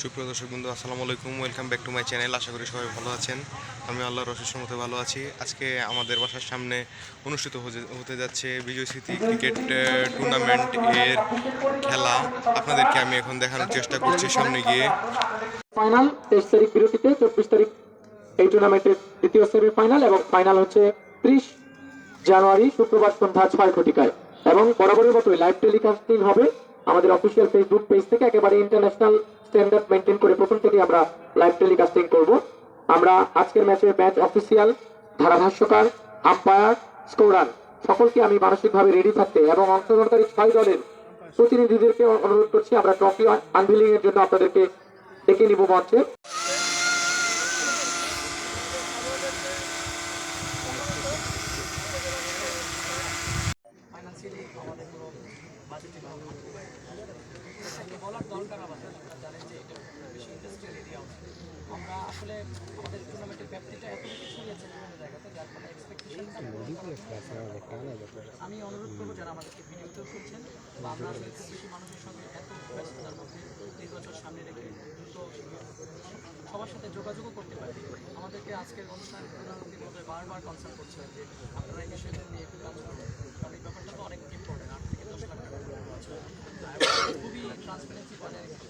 সুপ্রিয় দর্শকবৃন্দ, আসসালামু আলাইকুম। Welcome back to my channel. আশা করি সবাই ভালো আছেন। আমি আল্লাহর অশেষ রহমতে ভালো আছি। আজকে আমাদের বাসার সামনে অনুষ্ঠিত হতে যাচ্ছে বিজয় স্মৃতি ক্রিকেট টুর্নামেন্ট এর খেলা। আপনাদেরকে আমি এখন দেখানোর চেষ্টা করছি সামনে গিয়ে। ফাইনাল 23 তারিখ বিরতিতে 24 তারিখ এই টুর্নামেন্টের দ্বিতীয় সেমিফাইনাল এবং ফাইনাল হচ্ছে 30 জানুয়ারি শুক্রবার সন্ধ্যা 6 ঘটিকায় এবং বরাবরের মতোই লাইভ টেলিকাস্টিং হবে আমাদের অফিসিয়াল ফেসবুক পেজ থেকে। একেবারে ইন্টারন্যাশনাল স্ট্যান্ডার্ড মেনটেন করে প্রথম থেকে আমরা লাইভ টেলিকাস্টিং করব। আমরা আজকের ম্যাচ অফিসিয়াল, ধারাভাষ্যকার, আম্পায়ার, স্কোরার সকলকে আমি মানসিকভাবে রেডি থাকতে এবং অংশগ্রহণকারী 6 দলের প্রতিনিধিদেরকে অনুরোধ করছি আমরা ট্রফি আনভিলিং এর জন্য আপনাদেরকে ডেকে নিব মঞ্চে। বলার দরকার আমাদের, আপনারা জানেন যে এটা বেশি ইন্ডাস্ট্রিয়াল এরিয়া। আমরা আসলে আমাদের টুর্নামেন্টের ব্যাপ্তিটা এত বেশি ছড়িয়েছে বিভিন্ন জায়গাতে, যার ফলে এক্সপেকটেশন। আমি অনুরোধ করবো যারা আমাদেরকে ভিডিওতেও শুনছেন বা আমরা আসলে খুব বেশি মানুষের সঙ্গে এত ব্যস্ততার মধ্যে নির্বাচন সামনে রেখে দ্রুত সবার সাথে যোগাযোগও করতে পারি। আমাদেরকে আজকের অনুষ্ঠান প্রধানমন্ত্রী মহোদয় বারবার কনসার্ন করছেন যে আপনারা এই বিষয়টা নিয়ে একটু কাজ করবেন, কারণ এই ব্যাপারটা তো অনেক ইম্পর্টেন্ট। 8 থেকে 10 লাখ টাকা খুবই ট্রান্সপারেন্সি বজায় রেখে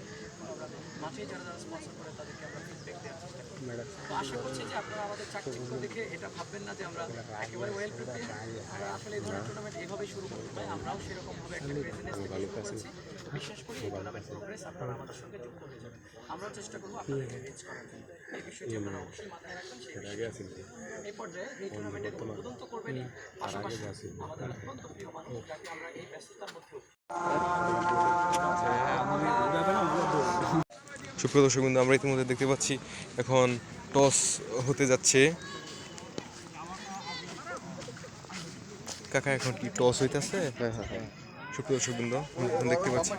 মাঠে যারা স্পন্সর করে তাদেরকে আমরা ফিডব্যাক দেওয়ার চেষ্টা করি। তো আশা করছি যে আপনারা আমাদের চাকচিক্য দেখে এটা ভাববেন না যে আমরা একেবারে ওয়েল প্রিপেয়ার। আমরা আসলে এই ধরনের টুর্নামেন্ট এভাবেই শুরু করতে পারি। আমরাও সেরকমভাবে একটা প্রেজেন্স থেকে শুরু করেছি। বিশেষ করে এই টুর্নামেন্ট প্রোগ্রেস আপনারা আমাদের সঙ্গে যুক্ত হয়ে যাবেন। আমরাও চেষ্টা করবো আপনাদেরকে রিচ করার জন্য। এই বিষয়টি আপনারা অবশ্যই মাথায় রাখবেন। এই পর্যায়ে এই টুর্নামেন্টের উদ্বোধন তো করবেনই, পাশাপাশি আমাদের অত্যন্ত প্রিয় মানুষ যাকে আমরা এই ব্যস্ততার মধ্যেও সুপ্রিয় দর্শকবৃন্দ, আমরা ইতিমধ্যে দেখতে পাচ্ছি এখন টস হতে যাচ্ছে। কাকা, এখন কি টস হইতেছে? হ্যাঁ। সুপ্রিয় দর্শকবৃন্দ, এখন দেখতে পাচ্ছি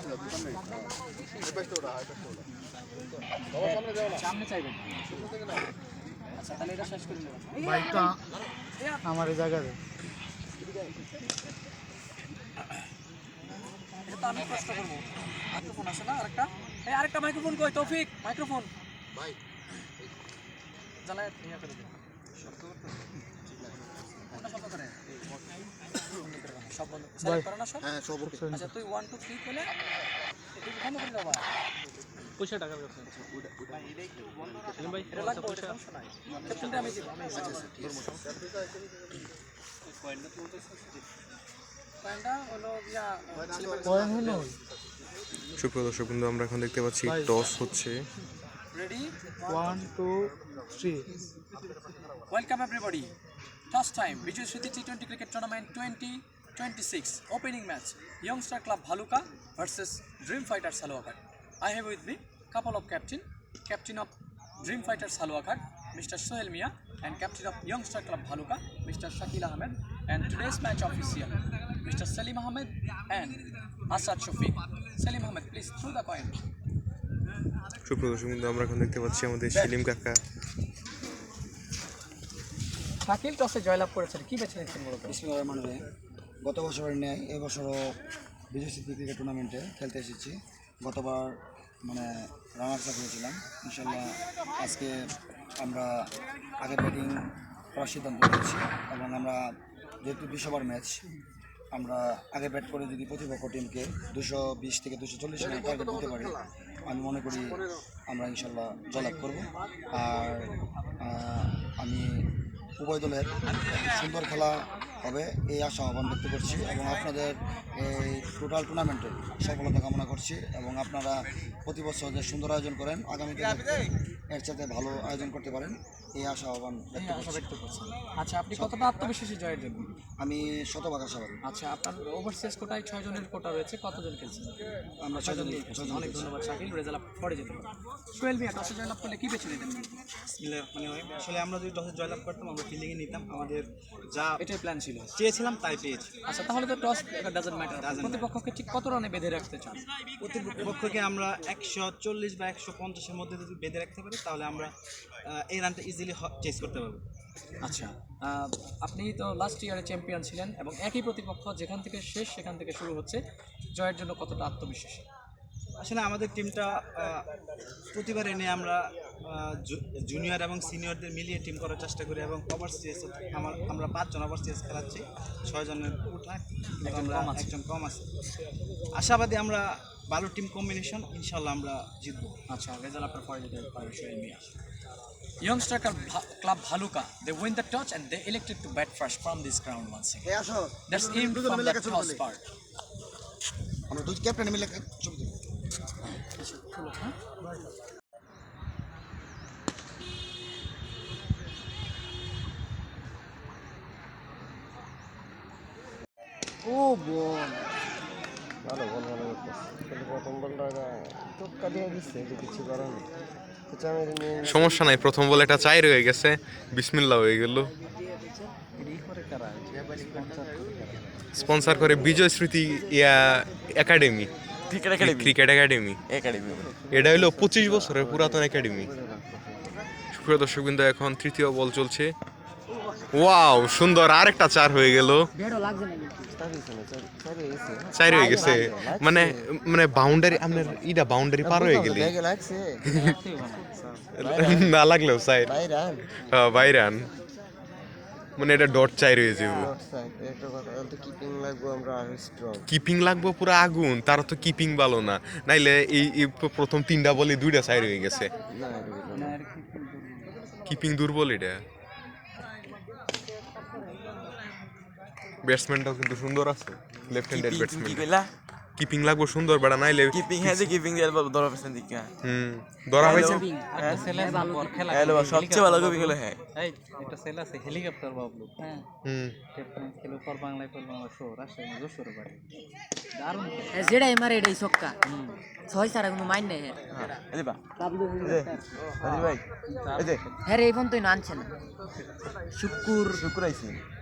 সামনে চাইবেন। আচ্ছা, তাহলে এটা শেষ করে নেব। বাইকটা আমার এই জায়গায় এটা তো আমি প্রশ্ন করবো। মাইক্রোফোন আছে না আরেকটা? এই আরেকটা মাইক্রোফোন কই? তৌফিক, মাইক্রোফোন ভাই জ্বালায় ইয়া করে দিন। কোনটা শব্দ করে? সব বন্ধ সেলেক্ট করো না সব? হ্যাঁ, সব ওকে। আচ্ছা, তুই 1 2 3 বলে তুই বন্ধ করে দাও। পয়সা টাকা ব্যবস্থা আছে। ভাই এটা একটু বন্ধ রাখেন ভাই। এটা লাগবে, এটা সমস্যা নাই। ক্যাপ্টেনটা আমি দিব। আচ্ছা ঠিক আছে। পয়েন্টটা তুলতেছ? পয়েন্টটা হলো ইয়া পয়েন্ট হলো। সুপ্রিয় দর্শকবৃন্দ, আমরা এখন দেখতে পাচ্ছি টস হচ্ছে। Ready 1 2 3 welcome everybody. Toss time. Bijoy Smriti টি20 cricket tournament 2026 opening match youngster club Bhaluka versus dream fighters Haluaghat. I have with me couple of captain of Dream Fighters Halwaghat, Mr. Sohel Mia, and captain of Youngstar Club Bhaluka, Mr. Shakil Ahmed, and today's match official, Mr. Salim Ahmed and Asad Shafiq. Salim Ahmed, please throw the coin. সুপ্রিয় দর্শকবৃন্দ, আমরা এখন দেখতে পাচ্ছি আমাদের সেলিম কাকা। শাকিল টসে জয়লাভ করেছেন, কি বেছে নিচ্ছেন মূলত? গত বছরের ন্যায় এবছরও বিজয় স্মৃতি ক্রিকেট টুর্নামেন্টে খেলতে এসেছি। গতবার রানার্স আপ হয়েছিলাম। ইনশাল্লাহ আজকে আমরা আগে ব্যাটিং করার সিদ্ধান্ত নিয়েছি এবং আমরা যেহেতু 200 ওভার ম্যাচ, আমরা আগে ব্যাট করে যদি প্রতিপক্ষ টিমকে 220 থেকে 240 রানের টার্গেট দিতে পারি, আমি মনে করি আমরা ইনশাল্লাহ জয়লাভ করব। আর আমি উভয় দলের সুন্দর খেলা হবে এই আশা আহ্বান ব্যক্ত করছি এবং আপনাদের এই টোটাল টুর্নামেন্টে সফলতা কামনা করছি এবং আপনারা প্রতি বছর যে সুন্দর আয়োজন করেন আগামীতে এর সাথে ভালো আয়োজন করতে পারেন এই আশা আহ্বান ব্যক্ত করছি। আচ্ছা, আপনি কতটা আত্মবিশ্বাসী জয়ের জন্য? আমি শতভাগ আশাবাদী। আচ্ছা, আপনার ওভারসিজ কোটায় 6 জনের কোটা রয়েছে, কতজন খেলছেন? আমরা 6 জন। অনেক ধন্যবাদ শাকিল। রেজাল্ট পরে যেতে পারে। সোহেল মিয়া, টসে জয়লাভ করলে কি বেছে নিতেন? আসলে আমরা যদি টসে জয়লাভ করতাম আমরা ফিল্ডিংয়ে নিতাম, আমাদের যা এটাই প্ল্যান ছিল, চেয়েছিলাম তাই পেয়েছি। আচ্ছা, তাহলে তো টস ডাজন্ট ম্যাটার। প্রতিপক্ষকে ঠিক কত রানে বেঁধে রাখতে চান? প্রতিপক্ষকে আমরা 140 বা 150-এর মধ্যে যদি বেঁধে রাখতে পারি তাহলে আমরা এই রানটা ইজিলি চেস করতে পারবো। আচ্ছা, আপনি তো লাস্ট ইয়ারে চ্যাম্পিয়ন ছিলেন এবং একই প্রতিপক্ষ যেখান থেকে শেষ সেখান থেকে শুরু হচ্ছে, জয়ের জন্য কতটা আত্মবিশ্বাসী? আসলে আমাদের টিমটা প্রতিবার এনে আমরা জুনিয়র এবং সিনিয়রদের মিলিয়ে টিম করার চেষ্টা করি এবং ওভারসিজ আমরা 5 জন ওভারসিজ খেলাচ্ছি, 6 জনের উঠা কিন্তু আমরা একজন কম আছে। আশাবাদী আমরা ভালো টিম কম্বিনেশন, ইনশাল্লাহ আমরা জিতবো। আচ্ছা, রেজাল্ট আপনার পরে যদি পরিচয় নিয়ে আসি। Youngster Club Bhaluka, they win the toss and they elected to bat first from this ground once again. That's in from the toss part. আমরা দুই ক্যাপ্টেন মিলে ছবি তুলি। ভালো বল ভালো করতেছে, কিন্তু প্রথম বলটা টোক্কা দিয়ে দিচ্ছে, যে কিছু করার নেই। সমস্যা নাই, প্রথম বলে এটা 4 হয়ে গেছে, বিসমিল্লাহ হয়ে গেল। স্পন্সর করে বিজয় স্মৃতি একাডেমি, ক্রিকেট একাডেমি। এটা হলো 25 বছরের পুরাতন একাডেমি। সুপ্রিয় দর্শকবৃন্দ, এখন তৃতীয় বল চলছে। ওয়াও, সুন্দর, আরেকটা 4 হয়ে গেল। 4 হয়ে গেছে, মানে মানে বাউন্ডারি, আপনার ইটা বাউন্ডারি পার হয়ে গেলি না লাগলেও সাইড বাইরান, মানে এটা ডট 4 হয়ে যাবে। কিপিং লাগবো পুরো আগুন, তার তো কিপিং ভালো না, নাইলে এই প্রথম 3টা বলে 2টা 4 হয়ে গেছে। কিপিং দুর্বল এটা। ব্যাটসম্যানটাও কিন্তু সুন্দর আছে, লেফট হ্যান্ডেড ব্যাটসম্যান। কিপিং লাগবো সুন্দর, বেড়া নাইলে কিপিং হ্যাঁ, কিপিং দিয়ে ধরা পেছেন দিকে। ধরা হয়েছে। হ্যালো, সবচেয়ে ভালো কিপিং হলো হ্যাঁ এই এটা সেল আছে হেলিকপ্টার বাবলু, হ্যাঁ হুম, ক্যাপ্টেন খেলো ফর বাংলায় শো রাজশাহী যশোর বাড়ি। দারুণ যেটাই মারে এটাই ছক্কা, 6 ছাড়া কোনো মাইন নেই। এই বা এই ভাই, এই যে হ্যাঁ রে, এই ফোন তো আনছে না।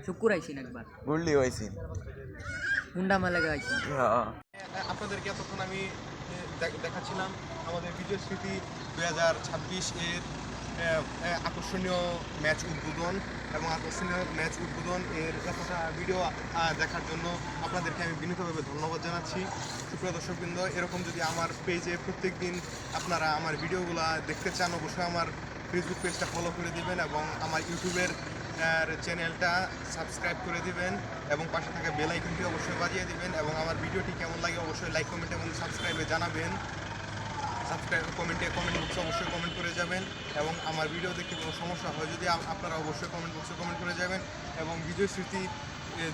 শুক্র আইছেন একবার বললি আইছেন হুন্ডা মালাগা আইছি। হ্যাঁ, আপনাদেরকে এতক্ষণ আমি দেখাচ্ছিলাম আমাদের বিজয় স্মৃতি 2026 এর আকর্ষণীয় ম্যাচ উদ্বোধন এবং আকর্ষণীয় ম্যাচ উদ্বোধন এর এতটা ভিডিও দেখার জন্য আপনাদেরকে আমি বিনীতভাবে ধন্যবাদ জানাচ্ছি। সুপ্রিয় দর্শকবৃন্দ, এরকম যদি আমার পেজে প্রত্যেক দিন আপনারা আমার ভিডিওগুলো দেখতে চান, অবশ্যই আমার ফেসবুক পেজটা ফলো করে দিবেন এবং আমার ইউটিউবের চ্যানেলটা সাবস্ক্রাইব করে দিবেন এবং পাশে থাকা বেল আইকনটি অবশ্যই বাজিয়ে দিবেন এবং আমার ভিডিওটি কেমন লাগে অবশ্যই লাইক, কমেন্ট এবং সাবস্ক্রাইবে জানাবেন। সাবস্ক্রাইব কমেন্ট বক্সে অবশ্যই কমেন্ট করে যাবেন এবং আমার ভিডিও দেখতে কোনো সমস্যা হয় যদি আপনারা অবশ্যই কমেন্ট বক্সে কমেন্ট করে যাবেন এবং বিজয় স্মৃতি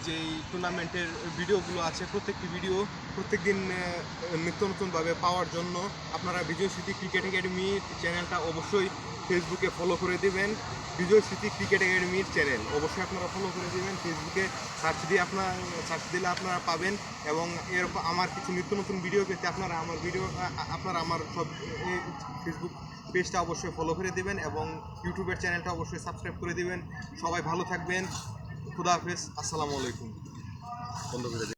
যেই টুর্নামেন্টের ভিডিওগুলো আছে প্রত্যেকটি ভিডিও প্রত্যেক দিন নিত্য নতুনভাবে পাওয়ার জন্য আপনারা বিজয় স্মৃতি ক্রিকেট একাডেমি চ্যানেলটা অবশ্যই ফেসবুকে ফলো করে দেবেন। বিজয় স্মৃতি ক্রিকেট একাডেমির চ্যানেল অবশ্যই আপনারা ফলো করে দেবেন। ফেসবুকে সার্চ দিলে আপনারা পাবেন এবং এরকম আমার কিছু নিত্য নতুন ভিডিও পেতে আপনারা আমার সব ফেসবুক পেজটা অবশ্যই ফলো করে দেবেন এবং ইউটিউবের চ্যানেলটা অবশ্যই সাবস্ক্রাইব করে দেবেন। সবাই ভালো থাকবেন, খুদা হাফেজ, আসসালামু আলাইকুম। বন্ধ করে